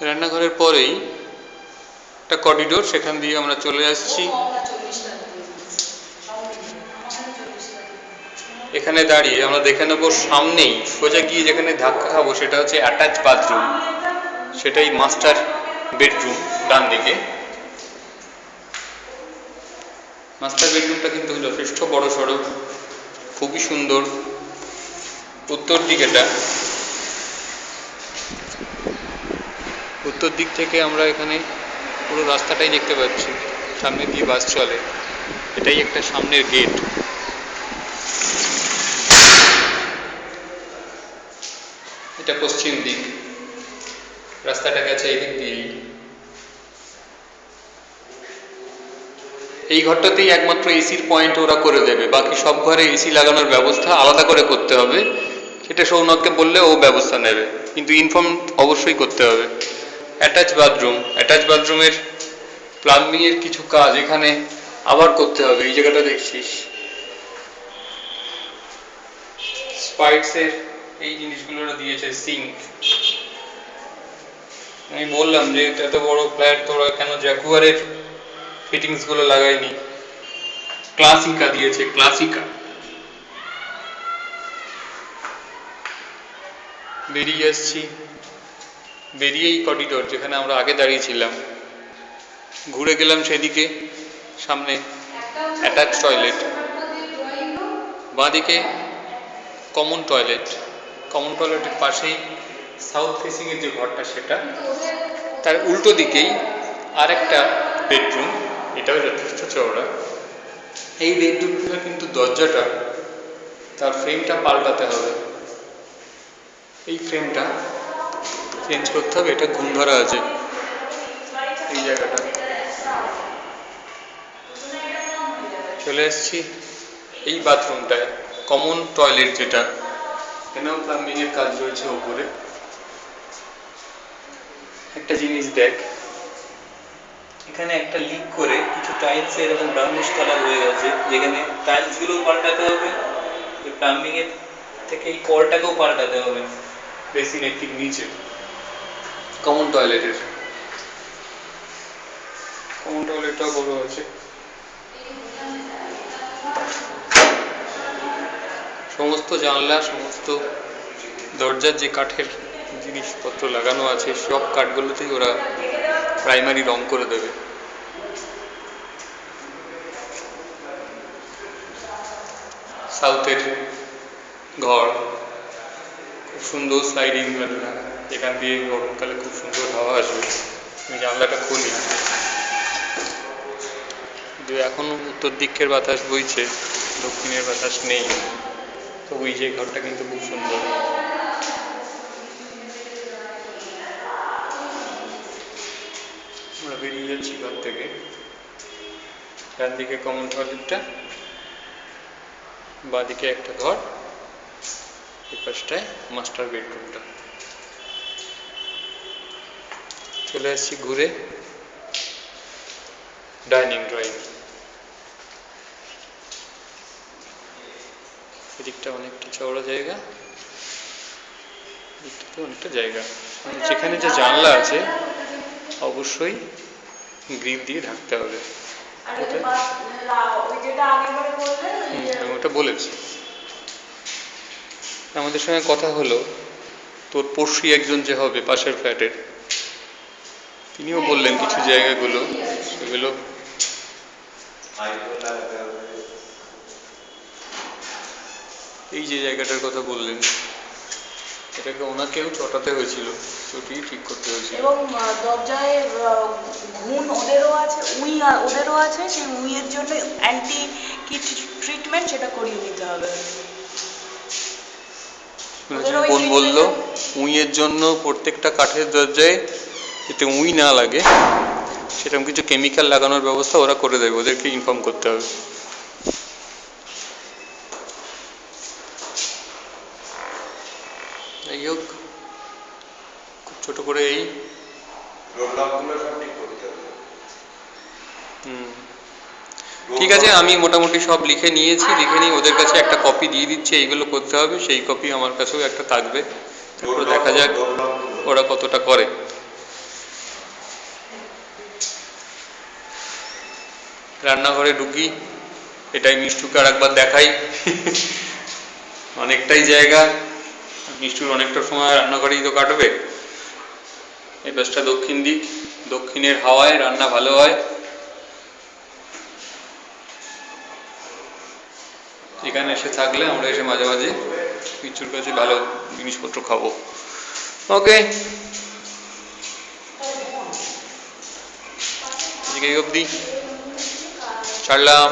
রান্নাঘরের পরেই একটা করিডোর, সেখান দিয়ে আমরা চলে আসছি। এখানে দাঁড়িয়ে আমরা দেখে নেবো সামনেই সোজা গিয়ে যেখানে ধাক্কা খাবো সেটা হচ্ছে অ্যাটাচ বাথরুম, সেটাই মাস্টার বেডরুম ডান দিকে। মাস্টার বেডরুমটা কিন্তু যথেষ্ট বড় সড়ো, খুবই সুন্দর। উত্তর দিকেটা, উত্তর দিক থেকে আমরা এখানে পুরো রাস্তাটাই দেখতে পাচ্ছি, সামনে দিয়ে বাস চলে, এটাই একটা সামনের গেট। এটা পশ্চিম দিক, রাস্তাটা গেছে এই দিক দিয়েই। এই ঘরটাতেই একমাত্র এসির পয়েন্ট ওরা করে দেবে, বাকি সব ঘরে এসি লাগানোর ব্যবস্থা আলাদা করে করতে হবে। সেটা সৌনককে বললে ও ব্যবস্থা নেবে, কিন্তু ইনফর্ম অবশ্যই করতে হবে। অ্যাটাচ বাথরুম, অ্যাটাচ বাথরুমের প্লাম্বিংয়ের কিছু কাজ এখানে আবার করতে হবে। এই জায়গাটা দেখছিস স্পাইটসের এই জিনিসগুলো দিয়েছে, সিঙ্ক। আমি বললাম যে এত বড় ফ্ল্যাট তোরা কেন জ্যাকুয়ারের ফিটিংস গুলো লাগায়নি। ক্লাসিকা দিয়েছে, ক্লাসিকা। বেরিয়ে আসছি, বেরিয়েই করিডোর যেখানে আমরা আগে দাঁড়িয়েছিলাম, ঘুরে গেলাম সেদিকে। সামনে অ্যাটাচ টয়লেট, বাঁদিকে কমন টয়লেট। কমন টয়লেটের পাশেই সাউথ ফেসিংয়ের যে ঘরটা সেটা, তার উল্টো দিকেই আরেকটা বেডরুম, এটাও যথেষ্ট চওড়া। এই বেডরুমটা কিন্তু দরজাটা, তার ফ্রেমটা পাল্টাতে হবে। এই ফ্রেমটা চেঞ্জ করতে হবে, এটা ঘুম ধরা আছে এই জায়গাটা। চলে এসছি এই বাথরুমটায়, কমন টয়লেট যেটা, এখানেও প্লাম্বিংয়ের কাজ রয়েছে ওপরে। একটা জিনিস দেখ, এখানে একটা লিক করে কিছু টাইলস এরকম ব্রাউনিশ কালার হয়ে গেছে, যেখানে টাইলস গুলো পাল্টাতে হবে, প্লাম্বিং এর থেকে এই কলটাকেও পাল্টাতে হবে বেসিনের ঠিক নিচে। কমন টয়লেটের, কমন টয়লেটটাও বড় আছে। সমস্ত জানলা, সমস্ত দরজার যে কাঠের জিনিসপত্র লাগানো আছে, সব কাঠগুলোতেই ওরা প্রাইমারি রং করে দেবে। সাউথের ঘর, খুব সুন্দর স্লাইডিং জানলা, এখান দিয়ে গরমকালে খুব সুন্দর হাওয়া আসবে। আমি জানলাটা খুলি, যে এখনো উত্তর দিকের বাতাস বইছে, দক্ষিণের বাতাস নেই। তো ওই যে ঘরটা কিন্তু খুব সুন্দর। আমরা বেরিয়ে যাচ্ছি ঘর থেকে। ডান দিকে কমন টয়লেটটা, বাঁদিকে একটা ঘর, এই পাশটায় মাস্টার বেডরুমটা। চলে আসছি ঘুরে ডাইনিং ড্রয়িং। এদিকটা অনেকটা চওড়া জায়গা, এদিকটাতে অনেকটা জায়গা। যেখানে যে জানলা আছে অবশ্যই গ্রিল দিয়ে ঢাকতে হবে। ওটা বলেছি। আমাদের সঙ্গে কথা হলো তোর পড়শি একজন যে হবে পাশের ফ্ল্যাটের, তিনিও বললেন কিছু জায়গাগুলো, সেগুলো এই যে জায়গাটার কথা বললেন, এটাকে ওনাকেও চটাতে হয়েছিল, চটিয়ে ঠিক করতে হয়েছিল। এবং দরজায় ঘুণ ওদেরও আছে, ওদেরও আছে, সেই উইয়ের জন্য অ্যান্টি কি ট্রিটমেন্ট সেটা করিয়ে নিতে হবে। বোন বলল উইয়ের জন্য প্রত্যেকটা কাঠের দরজায় যাতে উই না লাগে সেরকম কিছু কেমিক্যাল লাগানোর ব্যবস্থা ওরা করে দেবে, ওদেরকে ইনফর্ম করতে হবে। যাই হোক, খুব ছোট করে এই ঠিক আছে, আমি মোটামুটি সব লিখে নিয়েছি, লিখে নিয়ে ওদের কাছে একটা কপি দিয়ে দিচ্ছি, এইগুলো করতে হবে। সেই কপি আমার কাছেও একটা থাকবে, তারপরে দেখা যাক ওরা কতটা করে। রান্নাঘরে ঢুকি, এটাই মিষ্টুকে আর একবার দেখাই। অনেকটাই জায়গা, মিষ্টুর অনেকটা সময় রান্নাঘরেই তো কাটবে। এই পাশটা দক্ষিণ দিক, দক্ষিণের হাওয়ায় রান্না ভালো হয়। এখানে এসে থাকলে আমরা এসে মাঝে মাঝে মিষ্টুর কাছে ভালো জিনিসপত্র খাবো। ওকে, আজকে এই অবধি ছাড়লাম।